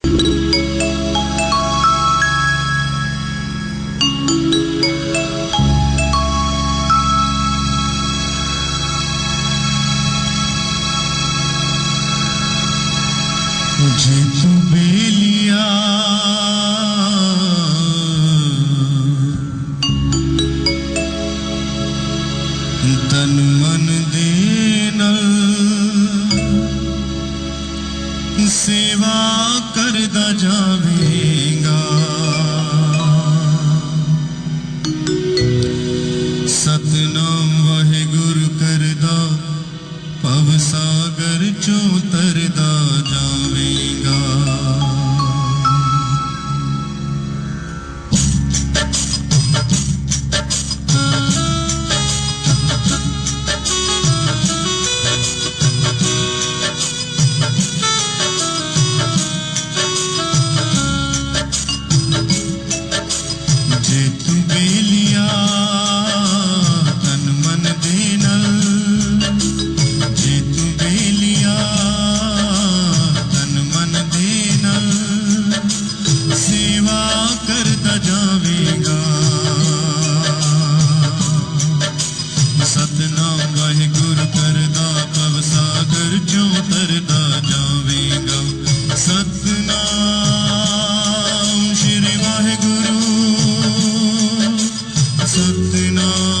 मुझे तू बेलिया तन मन दे नल सेवा करदा जावेगा। सतनाम वाहेगुरु करदा भव सागर चों तरदा जावेगा। जे तू बेलिया तन मन दे नल, जे तू बेलिया तन मन दे नल सेवा करदा जावेगा। सतनाम वाहेगुरु करदा भव सागर चों तरदा जावेगा। सतनाम श्री वाहेगुरु, सतनाम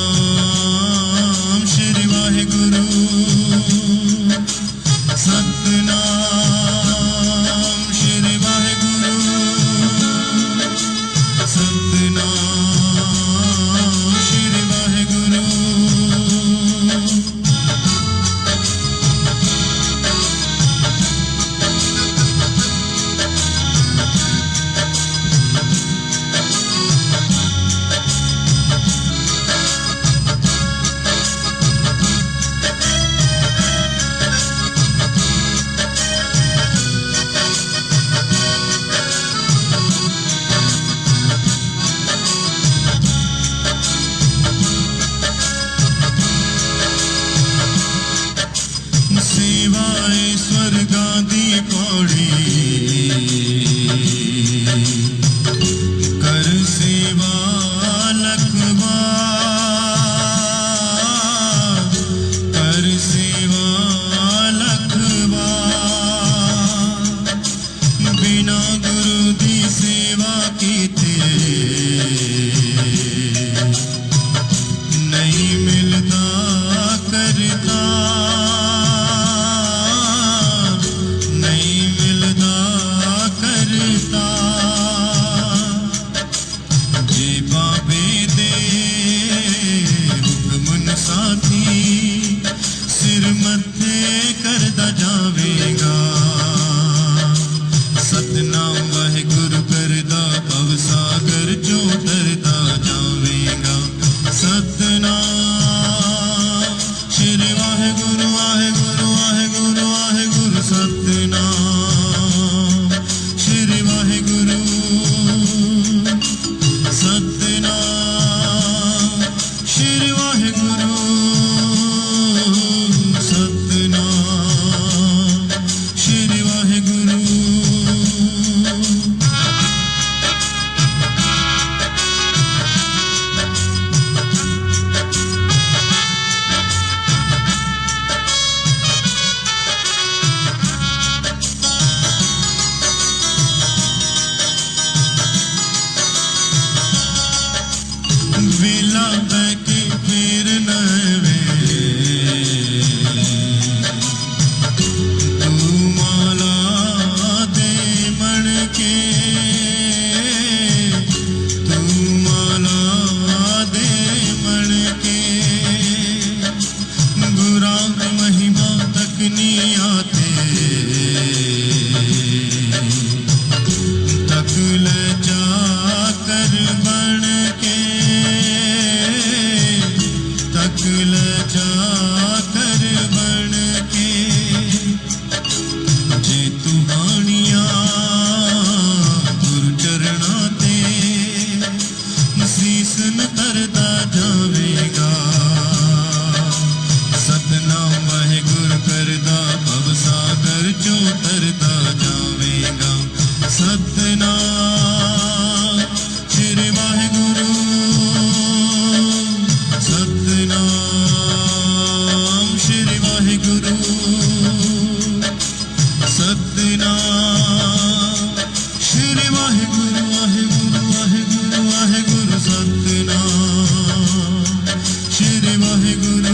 श्री वाहेगुरु, सतनाम श्री वाहेगुरु, सतनाम श्री वाहेगुरु। सेवाए स्वर्गां दी पौड़ी कर सेवा लखवार, कर सेवा लखवार। बिना गुरु दी सेवा कीते नहीं मिलदा करता, नहीं मिलदा करता। जे बाबे दे हुक्मन साथी सिर मथे करदा जावेगा। सतनाम वाहेगुरु करदा भव सागर चों तरदा जावेगा। सतनाम श्री वाहेगुरु वाहेगुरु वाहेगुरु वाहेगुरु। सतनाम श्री वाहेगुरु, सतनाम श्री वाहेगुरु, सतनाम श्री वाहेगुरु। वेला बैके फिर नवे तू माला दे मन के, तू माला दे मन के। गुरां की महिमा तक नहीं आते तक ले जा कर बन के। सतनाम श्री वाहिगुरु सतनाम श्री वाहिगुरु सतनाम श्री वाहिगुरु वाहिगुरु वाहिगुरु वाहिगुरु सतनाम श्री वाहिगुरु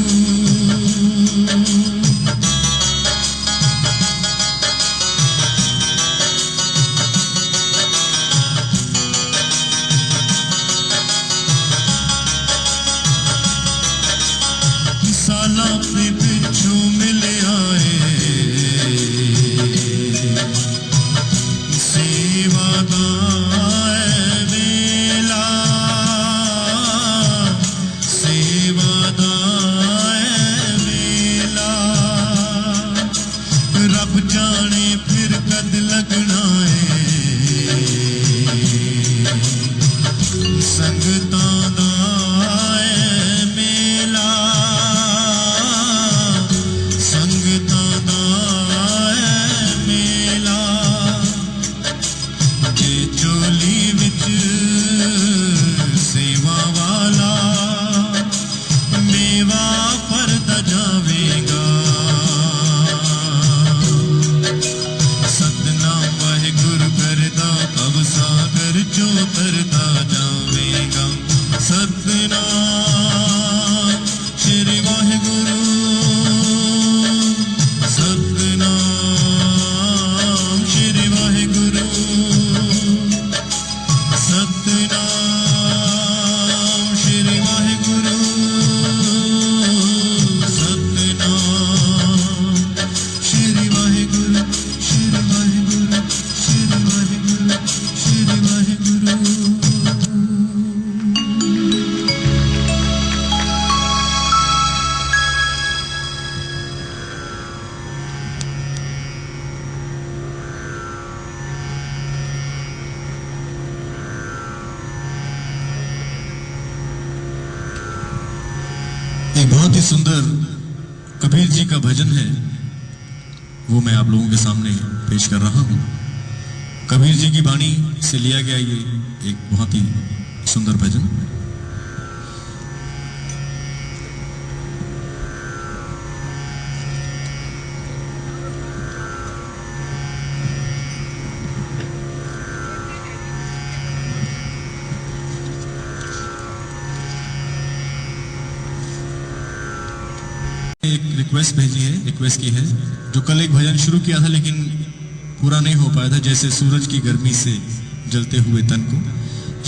साला पे पिछू मिल आए सेवादा वेला सेवादा वेला रब जाने फिर कद लगना है संगतां दा मेला संगतां दा मेला जे चोली विच सेवा वाला मेवा फरदा जावेगा सतनाम वाहिगुरु करदा भव सागर चो तरदा जावेगा सतनाम श्री वाहिगुरु सतनाम श्री वाहिगुरु सतनाम श्री वाहिगुरु सतनाम श्री वाहिगुरु श्री वाहिगुरु श्री वाहिगुरु श्री वाहिगुरु एक बहुत ही सुंदर कबीर जी का भजन है, वो मैं आप लोगों के सामने पेश कर रहा हूँ। कबीर जी की वाणी से लिया गया ये एक बहुत ही सुंदर भजन। एक रिक्वेस्ट भेजी है, रिक्वेस्ट की है, जो कल एक भजन शुरू किया था लेकिन पूरा नहीं हो पाया था, जैसे सूरज की गर्मी से जलते हुए तन को।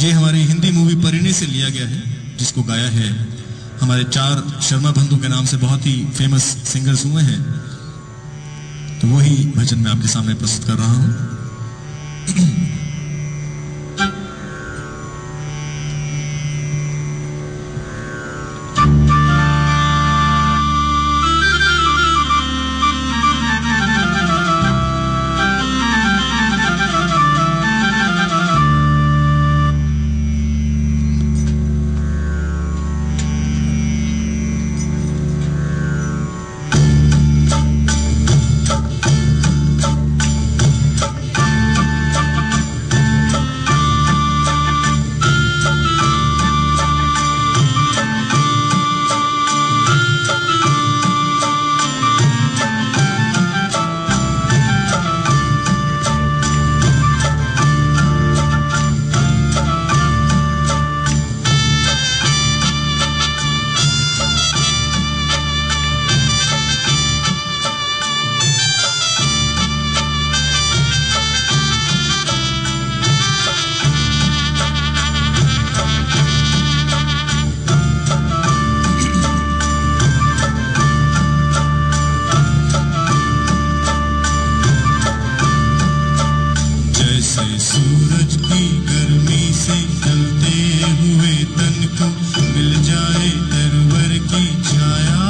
ये हमारी हिंदी मूवी परिणी से लिया गया है, जिसको गाया है हमारे 4 शर्मा बंधु के नाम से बहुत ही फेमस सिंगर्स हुए हैं। तो वही भजन मैं आपके सामने प्रस्तुत कर रहा हूं। सूरज की गर्मी से जलते हुए तन को मिल जाए तरवर की छाया,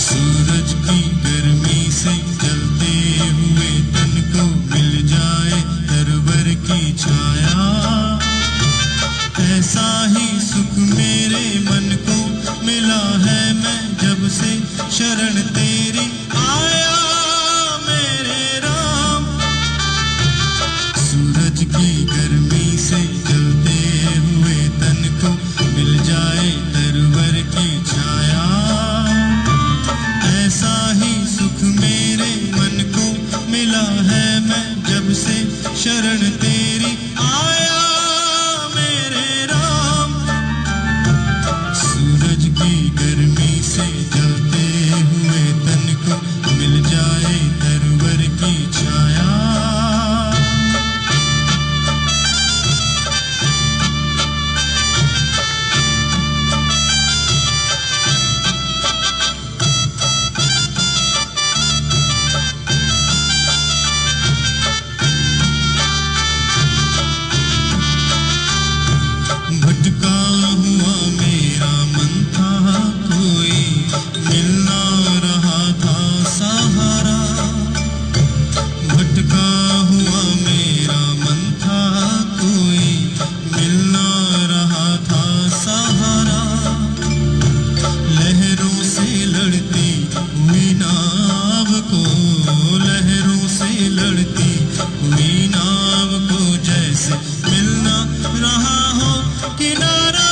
सूरज की गर्मी से जलते हुए तन को मिल जाए तरवर की छाया, ऐसा ही सुख मेरे मन को मिला है मैं जब से शरण तेरी आया मेरे राम, शरण तेरी आया मेरे राम। सूरज की गर्मी से जलते हुए तन को मिल जाए तरवर की छाया। भटका हुआ मेरा मन था कोई मिल ना रहा था सहारा। भटका हुआ मेरा मन था कोई मिल ना रहा था सहारा। लहरों से लड़ती हुई नाव को, लहरों से लड़ती हुई नाव को जैसे मिलना रहा हो किनारा,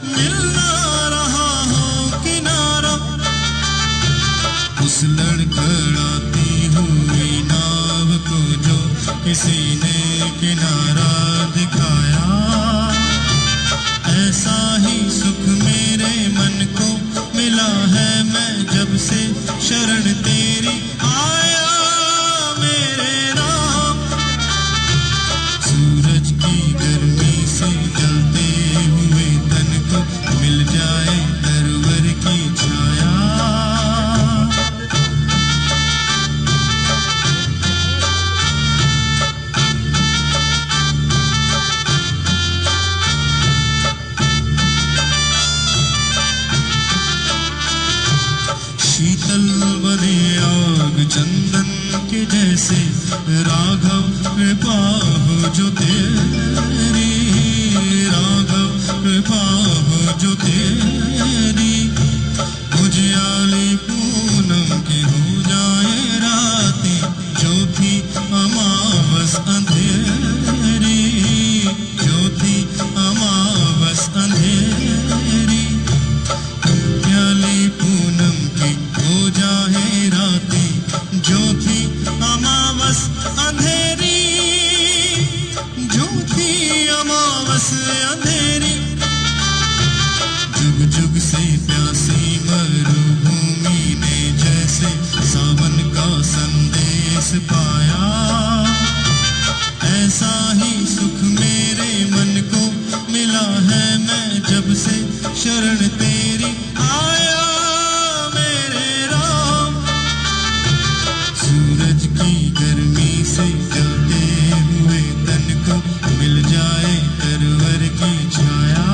मिलना रहा हो किनारा। उस लड़खड़ाती हुई नाव को जो किसी ने किनारा दिखाया। ऐसा ही सुख मेरे मन को मिला है मैं जब से शरण तेरी आया मेरे राम। सूरज की गर्मी से जलते हुए तन को मिल जाए तरवर की छाया। शीतल बने आग चंदन के जैसे राघव कृपा हो जो तेरी, राघव कृपा हो जो तेरी। उजियाली पूनम की हो जाए रातें जो थी अमावस अंधेरी, जो थी अमावस अंधेरी। उजियाली पूनम की हो जाए रातें जो थी अमावस अंधेरी, जो थी अमावस अंधेरी। जुग जुग से प्यासी मरुभूमि ने जैसे सावन का संदेश पाया। ऐसा ही सुख मेरे मन को मिला है मैं जब से शरण तेरी आया मेरे राम। सूरज की गर्मी से जलते हुए तन को मिल जाए तरवर की छाया।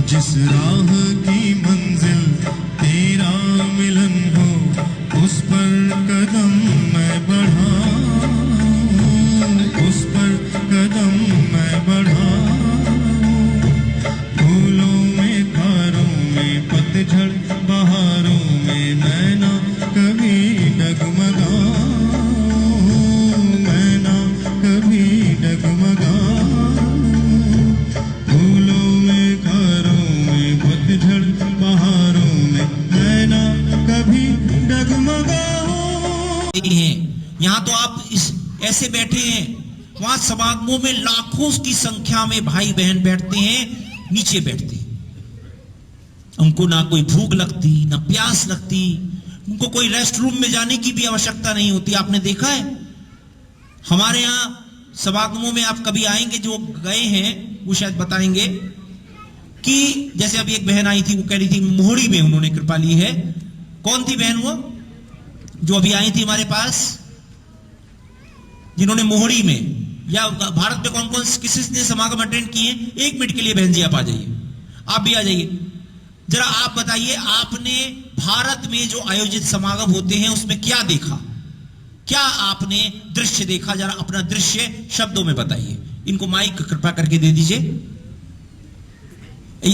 जिस राह की मंजिल तेरा मिलन हो उस पर कदम मैं बढ़ाऊं, उस पर कदम मैं बढ़ाऊं। फूलों में खारों में पतझड़ बहारों में मैं ना कभी डगमगाऊं, मैं ना कभी डगमगाऊं। फूलों में खारों में पतझड़ बहारों में मैं ना कभी डगमगाऊं। यहाँ तो आप इस ऐसे बैठे हैं, वहां समागमों में लाखों की संख्या में भाई बहन बैठते हैं, नीचे बैठते हैं। उनको ना कोई भूख लगती ना प्यास लगती, उनको कोई रेस्ट रूम में जाने की भी आवश्यकता नहीं होती। आपने देखा है हमारे यहाँ समागमों में, आप कभी आएंगे जो गए हैं वो शायद बताएंगे कि जैसे अभी एक बहन आई थी, वो कह रही थी मोहड़ी में उन्होंने कृपा ली है। कौन थी बहन वो जो अभी आई थी हमारे पास, जिन्होंने मोहड़ी में, या भारत में कौन कौन किसने समागम अटेंड किए? एक मिनट के लिए बहन जी आप आ जाइए, आप भी आ जाइए। जरा आप बताइए, आपने भारत में जो आयोजित समागम होते हैं उसमें क्या देखा, क्या आपने दृश्य देखा? जरा अपना दृश्य शब्दों में बताइए। इनको माइक कृपा करके दे दीजिए,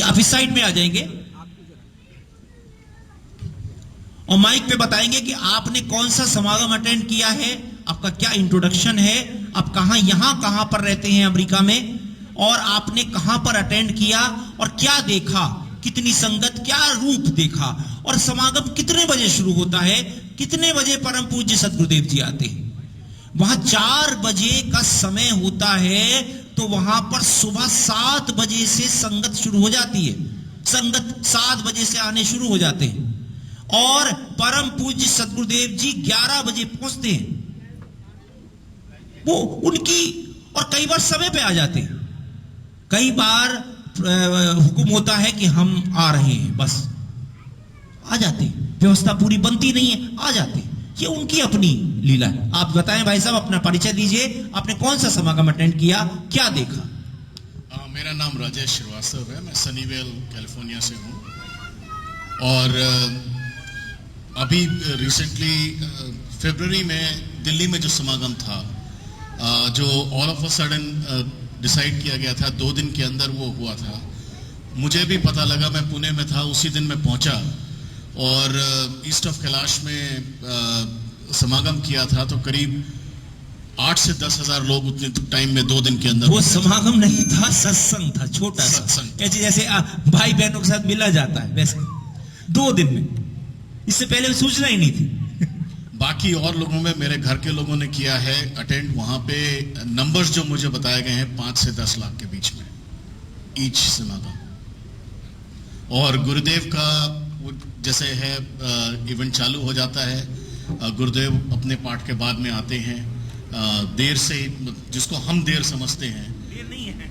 आप इस साइड में आ जाएंगे। और माइक पे बताएंगे कि आपने कौन सा समागम अटेंड किया है, आपका क्या इंट्रोडक्शन है, आप कहां पर रहते हैं अमेरिका में, और आपने कहां पर अटेंड किया और क्या देखा, कितनी संगत, क्या रूप देखा, और समागम कितने बजे शुरू होता है, कितने बजे परम पूज्य सद्गुरुदेव जी आते हैं। वहां 4 बजे का समय होता है, तो वहां पर सुबह 7 बजे से संगत शुरू हो जाती है। संगत 7 बजे से आने शुरू हो जाते हैं और परम पूज्य सद्गुरुदेव जी 11 बजे पहुंचते हैं। वो उनकी, और कई बार समय पे आ जाते हैं, कई बार हुक्म होता है कि हम आ रहे हैं, बस आ जाते हैं, व्यवस्था पूरी बनती नहीं है, आ जाते हैं। ये उनकी अपनी लीला है। आप बताएं भाई साहब, अपना परिचय दीजिए, आपने कौन सा समागम अटेंड किया, क्या देखा? मेरा नाम राजेश श्रीवास्तव है, मैं सनीवेल कैलिफोर्निया से हूँ, और अभी रिसेंटली फरवरी में दिल्ली में जो समागम था, जो all of a sudden decide किया गया था, 2 दिन के अंदर वो हुआ था। मुझे भी पता लगा, मैं पुणे में था, उसी दिन मैं पहुंचा और ईस्ट ऑफ कैलाश में समागम किया था, तो करीब 8 से 10 हजार लोग उतने टाइम में 2 दिन के अंदर। वो समागम नहीं था, सत्संग था, छोटा सत्संग, जैसे भाई बहनों के साथ मिला जाता है वैसे 2 दिन में, इससे पहले सूचना ही नहीं थी। बाकी और लोगों में, मेरे घर के लोगों ने किया है अटेंड। वहां पे नंबर्स जो मुझे बताए गए हैं 5 से 10 लाख के बीच में ईच समागम। और गुरुदेव का जैसे है इवेंट चालू हो जाता है, गुरुदेव अपने पाठ के बाद में आते हैं, देर से, जिसको हम देर समझते हैं, देर नहीं है,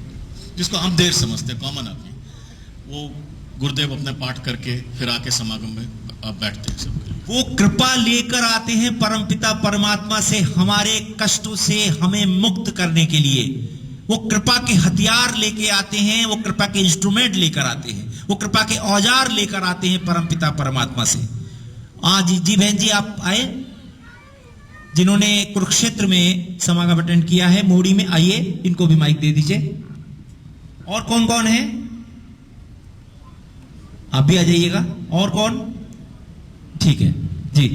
जिसको हम देर समझते हैं, कॉमन आदमी, वो गुरुदेव अपने पाठ करके फिर आके समागम में बैठते हैं। सब वो कृपा लेकर आते हैं परमपिता परमात्मा से, हमारे कष्टों से हमें मुक्त करने के लिए। वो कृपा के हथियार लेके आते हैं, वो कृपा के इंस्ट्रूमेंट लेकर आते हैं, वो कृपा के औजार लेकर आते हैं परमपिता परमात्मा से। आज जी बहन जी आप आए, जिन्होंने कुरुक्षेत्र में समागम अटेंड किया है, मोड़ी में, आइए, इनको भी माइक दे दीजिए। और कौन कौन है, आप भी आ जाइएगा। और कौन, ठीक है जी,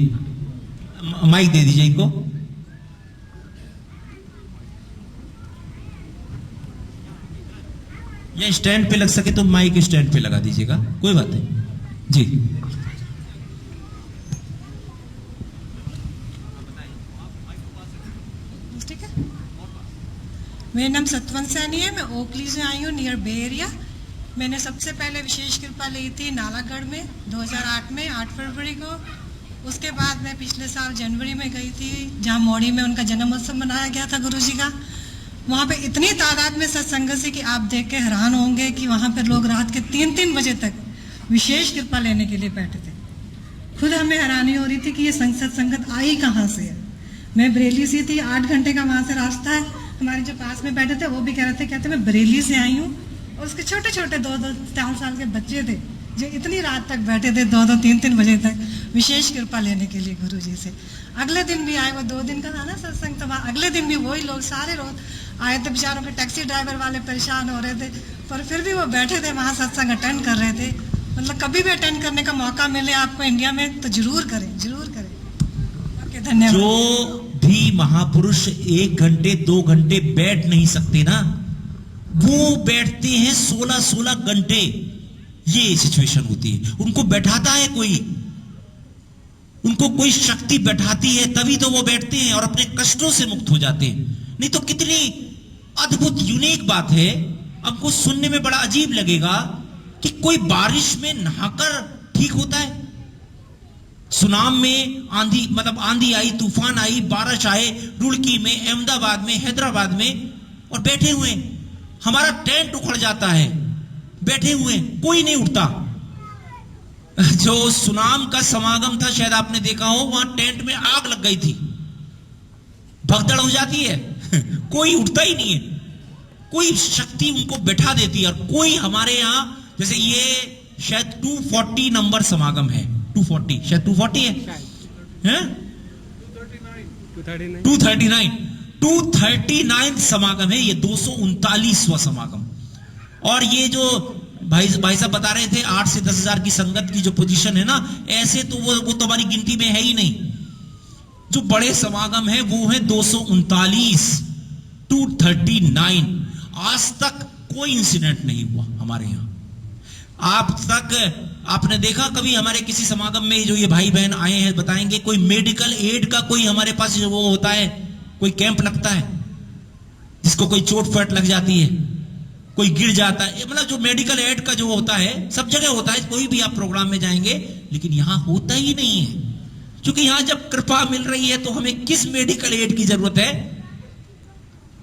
माइक दे दीजिए इनको। या स्टैंड पे लग सके तो माइक स्टैंड पे लगा दीजिएगा, कोई बात नहीं जी। ठीक है, मेरा नाम सतवंत सैनी है, मैं ओकली से आई हूँ, नियर बे एरिया। मैंने सबसे पहले विशेष कृपा ली थी नालागढ़ में 2008 में 8 फरवरी को। उसके बाद मैं पिछले साल जनवरी में गई थी, जहाँ मौड़ी में उनका जन्मोत्सव मनाया गया था गुरुजी का। वहाँ पे इतनी तादाद में सत्संग से कि आप देख के हैरान होंगे कि वहाँ पे लोग रात के 3-3 बजे तक विशेष कृपा लेने के लिए बैठे थे। खुद हमें हैरानी हो रही थी कि ये संगत आई कहाँ से है। मैं बरेली से थी, 8 घंटे का वहाँ से रास्ता है। हमारे जो पास में बैठे थे वो भी कह रहे थे, कहते मैं बरेली से आई हूँ। और उसके छोटे छोटे 2-4 साल के बच्चे थे जो इतनी रात तक बैठे थे, 2-2, 3-3 बजे तक विशेष कृपा लेने के लिए गुरु जी से। अगले दिन भी आए, वो 2 दिन का था ना सत्संग, तो अगले दिन भी वही लोग सारे रोज आए थे। बेचारों के टैक्सी ड्राइवर वाले परेशान हो रहे थे, पर फिर भी वो बैठे थे वहाँ, सत्संग अटेंड कर रहे थे। मतलब कभी भी अटेंड करने का मौका मिले आपको इंडिया में तो जरूर करें, जरूर करें। ओके, धन्यवाद। जो भी महापुरुष 1 घंटे 2 घंटे बैठ नहीं सकते ना, वो बैठते हैं 16-16 घंटे। ये सिचुएशन होती है, उनको बैठाता है कोई, उनको कोई शक्ति बैठाती है, तभी तो वो बैठते हैं और अपने कष्टों से मुक्त हो जाते हैं। नहीं तो कितनी अद्भुत यूनिक बात है, हमको सुनने में बड़ा अजीब लगेगा कि कोई बारिश में नहाकर ठीक होता है। सुनाम में आंधी, मतलब आंधी आई, तूफान आई, बारिश आए, रुड़की में, अहमदाबाद में, हैदराबाद में, और बैठे हुए, हमारा टेंट उखड़ जाता है, बैठे हुए, कोई नहीं उठता। जो सुनाम का समागम था, शायद आपने देखा हो, वहां टेंट में आग लग गई थी, भगदड़ हो जाती है, कोई उठता ही नहीं है, कोई शक्ति उनको बैठा देती है। और कोई हमारे यहां, जैसे ये शायद 240 नंबर समागम है, 240, शायद 240 है? 239 समागम है, ये 239वां समागम। और ये जो भाई साहब बता रहे थे 8 से 10,000 की संगत की जो पोजीशन है ना, ऐसे तो वो तो हमारी गिनती में है ही नहीं। जो बड़े समागम है वो है 239, 239। आज तक कोई इंसिडेंट नहीं हुआ हमारे यहां। आप तक आपने देखा कभी हमारे किसी समागम में जो ये भाई बहन आए हैं बताएंगे कोई मेडिकल एड का कोई हमारे पास वो होता है, कोई कैंप लगता है जिसको कोई चोट फट लग जाती है, कोई गिर जाता है, मतलब जो मेडिकल एड का जो होता है सब जगह होता है, कोई भी आप प्रोग्राम में जाएंगे, लेकिन यहां होता ही नहीं है। क्योंकि यहां जब कृपा मिल रही है तो हमें किस मेडिकल एड की जरूरत है।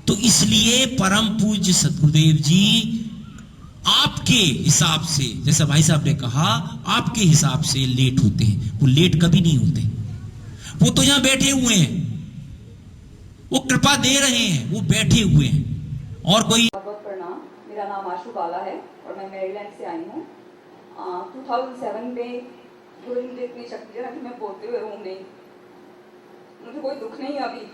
तो इसलिए परम पूज्य सतगुरुदेव जी आपके हिसाब से, जैसा भाई साहब ने कहा, आपके हिसाब से लेट होते हैं। वो लेट कभी नहीं होते, वो तो यहां बैठे हुए हैं, वो कृपा दे रहे हैं, वो बैठे हुए हैं। और कोई बहुत प्रणाम, मेरा नाम आशु बाला है और मैं मैरीलैंड से आई हूँ। 2007 में गुरु जी मुझे इतनी शक्ति है कि मैं बोलते हुए रूम नहीं, मुझे कोई दुख नहीं है अभी।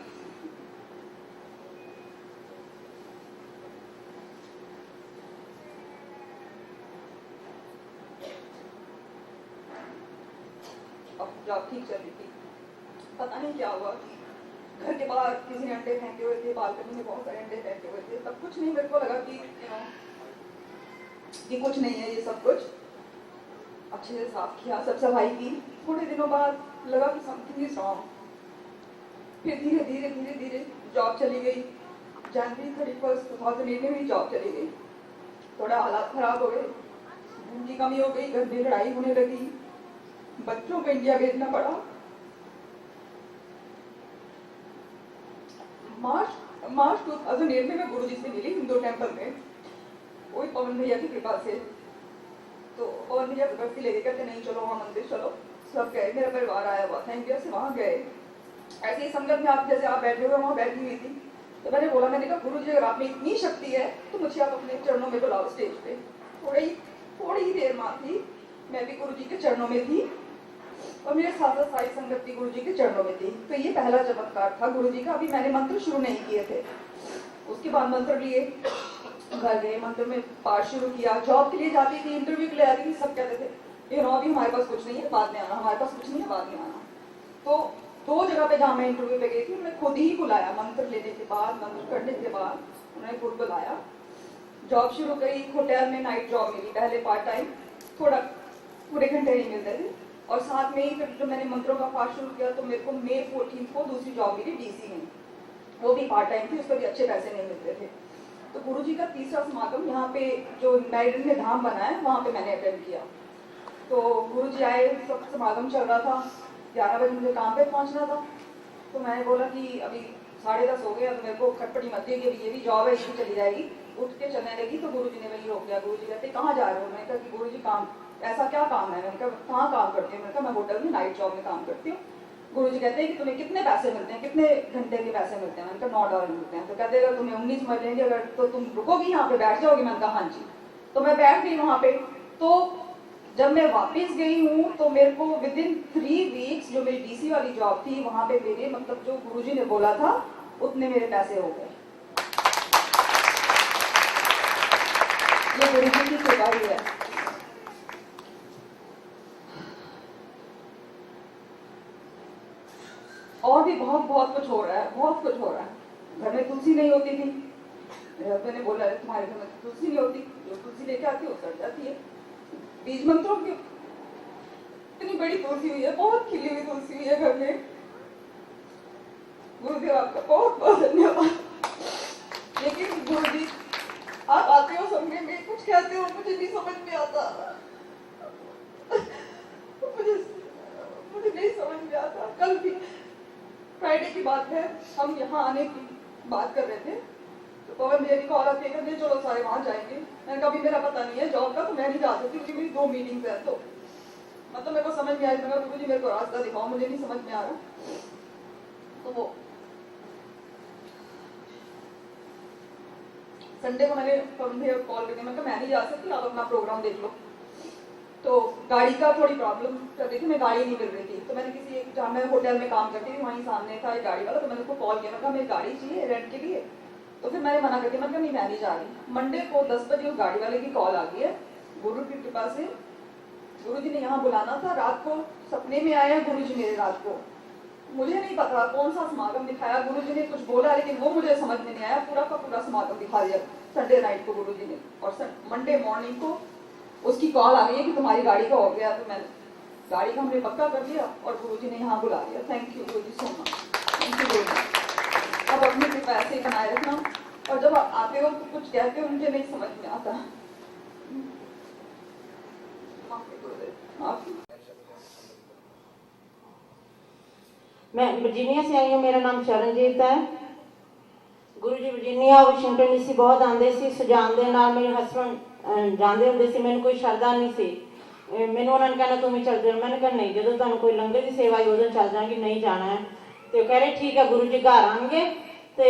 अब जॉब ठीक चल रही थी, पता नहीं क्या हुआ कि घर के बाहर किसी ने अंडे फेंके हुए थे, बालकनी में बहुत सारे अंडे फेंके हुए थे। तब कुछ नहीं, मेरे को लगा कि कि कुछ नहीं है ये सब कुछ। अच्छे से साफ किया, सब सफाई की। थोड़े दिनों बाद लगा कि समथिंग इज रॉन्ग। फिर धीरे धीरे धीरे धीरे जॉब चली गई। जनवरी 31, 2008 में भी जॉब चली गई। थोड़ा हालात खराब हो गए, खून की कमी हो गई, घर में लड़ाई होने लगी, बच्चों को इंडिया भेजना पड़ा। मार्च 2008 में मैं गुरु जी से मिली हिंदू टेम्पल में, वही पवन भैया की कृपा से। तो पवन भैया जबरदस्ती लेके कहते नहीं चलो वहाँ मंदिर चलो। सब गए, मेरा परिवार आया हुआ था इंडिया से, वहाँ गए। ऐसे ही संगत में आप जैसे आप बैठे हुए वहाँ बैठी हुई थी, तो मैंने बोला, मैंने कहा गुरु जी अगर आप में इतनी शक्ति है तो मुझे आप अपने चरणों में बुलाओ स्टेज पे। थोड़ी ही देर माँ थी, मैं भी गुरु जी के चरणों में थी और मेरे साथ सारी संगत भी गुरु जी के चरणों में थी। तो ये पहला चमत्कार था गुरु जी का। अभी मैंने मंत्र शुरू नहीं किए थे, उसके बाद मंत्र लिए, घर गए, मंत्र में पाठ शुरू किया। जॉब के लिए जाती थी, इंटरव्यू के लिए आती थी, सब कहते थे ये अभी हमारे पास कुछ नहीं है, बाद में आना, हमारे पास कुछ नहीं है, बाद में आना। तो 2 जगह पे जहाँ मैं इंटरव्यू पे गई थी, उन्होंने खुद ही बुलाया। मंत्र लेने के बाद, मंत्र करने के बाद उन्होंने खुद बुलाया। जॉब शुरू करी, होटल में नाइट जॉब मिली, पहले पार्ट टाइम, थोड़ा पूरे घंटे नहीं मिलते थे। और साथ में ही फिर जब मैंने मंत्रों का पाठ शुरू किया तो मेरे को May 14 को दूसरी जॉब मिली DC में, वो भी पार्ट टाइम थी, उस पर भी अच्छे पैसे नहीं मिलते थे। तो गुरु जी का तीसरा समागम यहाँ पे जो मैरिड में धाम बना है वहाँ पे मैंने अटेंड किया। तो गुरु जी आए, सब समागम चल रहा था, 11 बजे मुझे काम पे पहुँचना था। तो मैंने बोला कि अभी 10:30 हो गया, तो मेरे को खटपटी मत दी कि अभी ये भी जॉब है, ये भी चली जाएगी। उठ के चलने लगी तो गुरु जी ने वही रोक दिया। गुरु जी कहते कहाँ जा रहे हो? मैंने कहा कि गुरु जी काम, ऐसा क्या काम है? मैंने कहा कहाँ काम करती हूँ? मैंने कहा मैं होटल में नाइट जॉब में काम करती हूँ। गुरु जी कहते हैं कि तुम्हें कितने पैसे मिलते हैं, कितने घंटे के पैसे मिलते हैं? मैंने कहा $9 मिलते हैं। तो कहते अगर तुम्हें 19 मिलेंगे अगर तो तुम रुकोगी यहाँ पे, बैठ जाओगी? मैंने कहा हाँ जी। तो मैं बैठ गई वहाँ पे। तो जब मैं वापस गई हूँ तो मेरे को विदिन 3 वीक्स जो मेरी DC वाली जॉब थी वहाँ पे मेरे मतलब जो गुरु जी ने बोला था उतने मेरे पैसे हो गए। ये गुरु जी की कृपा ही है। और भी बहुत कुछ हो रहा है, बहुत कुछ हो रहा है। घर में तुलसी नहीं होती थी, मेरे हस्बैंड ने बोला है तुम्हारे घर में तुलसी नहीं होती, जो तुलसी लेके आती है वो सड़ जाती है। बीज मंत्रों की इतनी बड़ी तुलसी हुई है, बहुत खिली हुई तुलसी हुई है घर में। गुरुदेव आपका बहुत बहुत धन्यवाद। लेकिन गुरु जी आप आते हो समझने में, कुछ कहते हो मुझे नहीं समझ में आता, मुझे नहीं समझ में आता। कल भी फ्राइडे की बात है, हम यहाँ आने की बात कर रहे थे तो पवन भैया की कॉल आती है कि चलो सारे वहाँ जाएंगे। मैंने कहा अभी मेरा पता नहीं है जॉब का, तो मैं नहीं जा सकती क्योंकि मेरी 2 मीटिंग्स है। तो मतलब मेरे को समझ में आया, मैंने कहा गुरु जी मेरे को रास्ता दिखाओ, मुझे नहीं समझ में आ रहा। तो वो संडे को मैंने पवन भैया को कॉल करके मैंने कहा मैं नहीं जा सकती, आप अपना प्रोग्राम देख लो। तो गाड़ी का थोड़ी प्रॉब्लम कर रही थी, मैं गाड़ी नहीं मिल रही थी। तो मैंने किसी एक जहाँ मैं होटल में काम करती थी वहीं सामने था एक गाड़ी वाला, तो मैंने उसको कॉल किया, मैंने कहा मेरी गाड़ी चाहिए रेंट के लिए। तो फिर मैंने मना कर दिया, मैंने कहा नहीं मैं नहीं जा रही। मंडे को 10 बजे उस गाड़ी वाले की कॉल आ गई है गुरु की कृपा से गुरु जी ने यहाँ बुलाना था। रात को सपने में आए हैं गुरु जी मेरे। रात को मुझे नहीं पता कौन सा समागम दिखाया गुरु जी ने, कुछ बोला लेकिन वो मुझे समझ में नहीं आया। पूरा का पूरा समागम दिखा दिया संडे नाइट को गुरु जी ने। और मंडे मॉर्निंग को उसकी कॉल आ गई है कि तुम्हारी गाड़ी का हो गया। तो मैंने गाड़ी का हमने पक्का कर दिया और गुरु जी ने यहाँ बुला लिया। Thank you Guru ji so much, thank you very much. अब अपनी कृपा ऐसे ही बनाए रखना। और जब आप आते हो तो कुछ कहते हो मुझे नहीं समझ में आता। मैं वर्जीनिया से आई हूँ। मेरा नाम चरणजीत है। गुरु जी वर्जीनिया वाशिंगटन डीसी बहुत आते सी सजान दे नाल। मेरे हसबैंड जाते होंगे सी। मैंने कोई श्रद्धा नहीं सी। मैंने उन्होंने कहना तुम भी चल जाओ। मैंने कहा नहीं, जो तुम कोई लंगर की सेवा आई उदों चल जाएगी, नहीं जाना है। तो कह रहे ठीक है गुरु जी घर आएंगे तो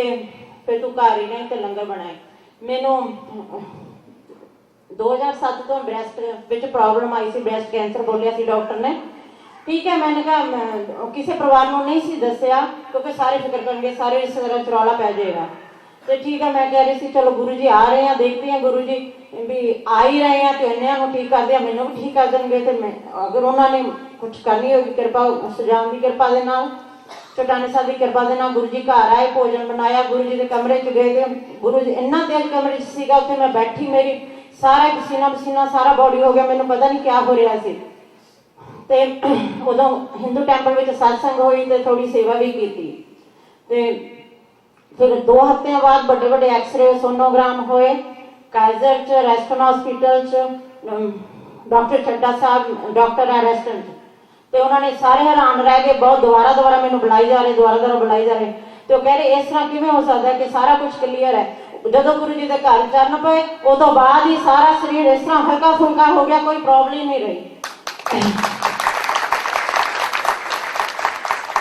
फिर तू घर ही नहीं तो लंगर बनाए। मैनू 2007 तो ब्रैसट विच प्रॉब्लम आई सी, ब्रैसट कैंसर बोलिया सी डॉक्टर ने। ठीक है, मैंने कहा किसी परिवार को नहीं सी दसिया क्योंकि सारे फिक्र करेंगे, सारे रिश्तेदार चरौला पै जाएगा। तो ठीक है, मैं कह रही थी चलो गुरु जी आ रहे हैं, देखते हैं गुरु जी भी आ ही रहे हैं तो इन्हों को ठीक कर दिया, मैनू भी ठीक कर देंगे। तो मैं अगर उन्होंने कुछ करनी होगी कृपा सजान की कृपा के नाल, चटाने साहब की कृपा के नाल गुरु जी घर आए, भोजन बनाया, गुरु जी के कमरे च गए। गुरु जी इन्ना तेज कमरे च सीगा, उत्थे मैं बैठी, मेरी सारा पसीना पसीना सारा बॉडी हो गया, मैनू पता नहीं क्या हो रहा सी। ते उदों हिंदू टैंपल में सत्संग हुई तो थोड़ी सेवा भी की। फिर 2 हफ्ते बाद बड़े बड़े एक्सरे सोनोग्राम होए काइजर च, रेस्टन हॉस्पिटल च। डॉक्टर चड्डा साहब डॉक्टर है रेस्टन तो उन्होंने सारे हैरान रह गए। बहुत दोबारा मैंने बुलाई जा रहे, दोबारा बुलाई जा रहे। तो कह रहे इस तरह किवें हो सकता है कि सारा कुछ क्लीयर है। जो गुरु जी के घर चरण पे उस तो बाद ही सारा शरीर इस तरह हल्का फुल्का हो गया, कोई प्रॉब्लम नहीं रही।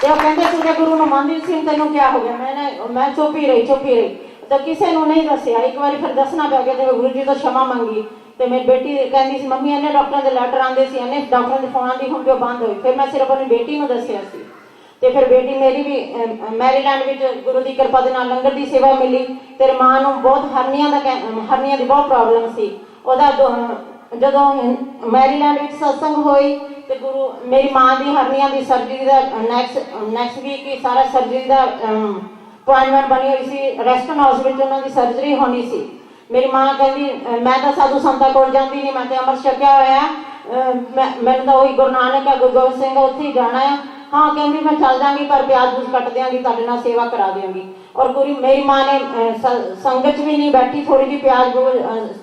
तो कहते तुझे गुरु ने मंदिर सिंह तेनों क्या हो गया। मैं चुप ही रही। तो किसी ने नहीं दसिया। एक बार फिर दसना पै गया तो गुरु जी तो क्षमा मंगी। तो मेरी बेटी कहती सी मम्मी इन्हें डॉक्टरों के लैटर आते सी, इन्हें डॉक्टरों के फोन आती, हम जो बंद हुई। फिर मैं सिर्फ अपनी बेटी को दसिया सी। तो फिर बेटी मेरी भी मैरीलैंड में गुरु की कृपा के नाल लंगर की सेवा मिली। तेरे मां को बहुत हरनिया की बहुत प्रॉब्लम सी। जो मैरीलैंड में सत्संग हुई तो गुरु मेरी मां की हरनिया की सर्जरी का नैक्सट वीक ही सारा सर्जरी का अपॉइंटमेंट बनी हुई सी। रेस्टन हॉस्पिटल उन्होंने सर्जरी होनी सी। मेरी मां कहती मैं तो साधु संतां कोल जाती नहीं, मैं तो अमृत छकिया होया, मैंने तो वही गुरु नानक है गुरु गोबिंद सिंह उत्थे ही जाना है। हाँ कहती मैं चल जाऊंगी पर प्याज पूज कट देंगी, तुहाडे नाल सेवा करा देंगी। और पूरी मेरी मां ने संगत भी नहीं बैठी, थोड़ी जी प्याज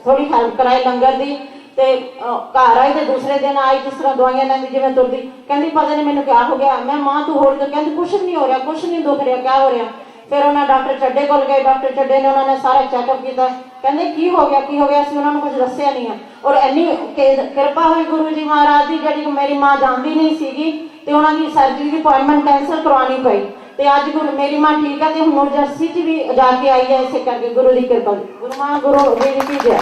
थोड़ी हेल्प कराई लंगर की। ते घर आई तो दूसरे दिन आई जिस तरह दवाइयां लैंदी जिवें तुरदी, कहती पता नहीं मैनूं क्या हो गया। मैं मां तू होर तो कहती कुछ नहीं हो रहा, कुछ नहीं दुख रहा, क्या हो रहा। फिर उन्हें डॉक्टर चड्डे को गए, डॉक्टर चड्डे ने उन्होंने सारा चैकअप किया, कहते की हो गया असं उन्होंने कुछ दसिया नहीं है। और इन्नी कृपा हुई गुरु जी महाराज की जी मेरी मां जानती नहीं सी तो उन्होंने सर्जरी की अपॉइंटमेंट कैंसल करवानी पई। तो अज गुरु मेरी मां ठीक है तो हुण जर्सी च भी जाके आई है, इसे करके गुरु की कृपा। गुरु मां गुरु जी की जय।